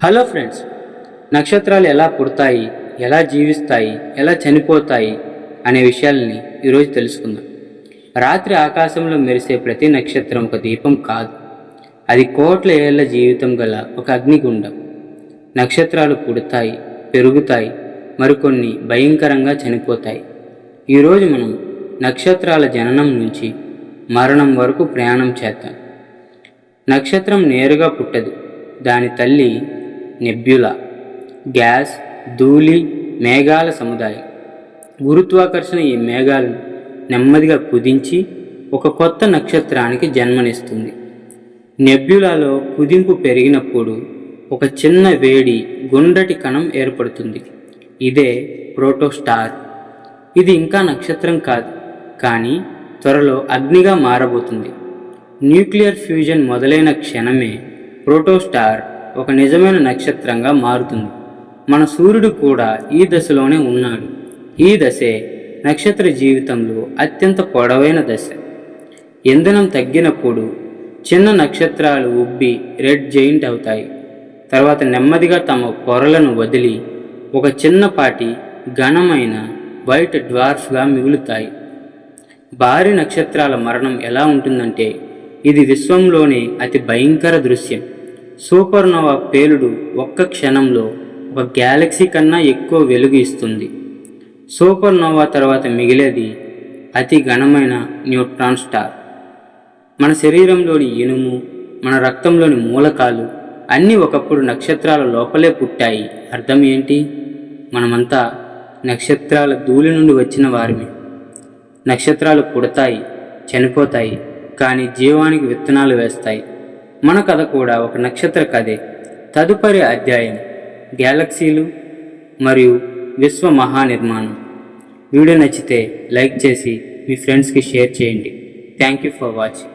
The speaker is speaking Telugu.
హలో ఫ్రెండ్స్, నక్షత్రాలు ఎలా పుడతాయి, ఎలా జీవిస్తాయి, ఎలా చనిపోతాయి అనే విషయాలని ఈరోజు తెలుసుకుందాం. రాత్రి ఆకాశంలో మెరిసే ప్రతి నక్షత్రం ఒక దీపం కాదు, అది కోట్ల ఏళ్ల జీవితం గల ఒక అగ్నిగుండం. నక్షత్రాలు పుడతాయి, పెరుగుతాయి, మరికొన్ని భయంకరంగా చనిపోతాయి. ఈరోజు మనం నక్షత్రాల జననం నుంచి మరణం వరకు ప్రయాణం చేద్దాం. నక్షత్రం నేరుగా పుట్టదు, దాని తల్లి నెబ్యులా, గ్యాస్, ధూళి, మేఘాల సముదాయం. గురుత్వాకర్షణ ఈ మేఘాలను నెమ్మదిగా కుదించి ఒక కొత్త నక్షత్రానికి జన్మనిస్తుంది. నెబ్యులాలో కుదింపు పెరిగినప్పుడు ఒక చిన్న వేడి గుండ్రటి కణం ఏర్పడుతుంది. ఇదే ప్రోటోస్టార్. ఇది ఇంకా నక్షత్రం కాదు, కానీ త్వరలో అగ్నిగా మారబోతుంది. న్యూక్లియర్ ఫ్యూజన్ మొదలైన క్షణమే ప్రోటోస్టార్ ఒక నిజమైన నక్షత్రంగా మారుతుంది. మన సూర్యుడు కూడా ఈ దశలోనే ఉన్నాడు. ఈ దశే నక్షత్ర జీవితంలో అత్యంత పొడవైన దశ. ఇంధనం తగ్గినప్పుడు చిన్న నక్షత్రాలు ఉబ్బి రెడ్ జైంట్ అవుతాయి. తర్వాత నెమ్మదిగా తమ పొరలను వదిలి ఒక చిన్నపాటి ఘనమైన వైట్ డ్వార్ఫ్గా మిగులుతాయి. భారీ నక్షత్రాల మరణం ఎలా ఉంటుందంటే, ఇది విశ్వంలోనే అతి భయంకర దృశ్యం. సూపర్నోవా పేలుడు ఒక్క క్షణంలో ఒక గ్యాలక్సీ కన్నా ఎక్కువ వెలుగు ఇస్తుంది. సూపర్నోవా తర్వాత మిగిలేది అతి ఘనమైన న్యూట్రాన్ స్టార్. మన శరీరంలోని ఇనుము, మన రక్తంలోని మూలకాలు అన్నీ ఒకప్పుడు నక్షత్రాల లోపలే పుట్టాయి. అర్థం ఏంటి? మనమంతా నక్షత్రాల ధూళి నుండి వచ్చిన వారిమే. నక్షత్రాలు పుడతాయి, చనిపోతాయి, కానీ జీవానికి విత్తనాలు వేస్తాయి. మన కథ కూడా ఒక నక్షత్ర కథే. తదుపరి అధ్యాయం గ్యాలక్సీలు మరియు విశ్వ మహానిర్మాణం. వీడియో నచ్చితే లైక్ చేసి మీ ఫ్రెండ్స్కి షేర్ చేయండి. Thank you for watching.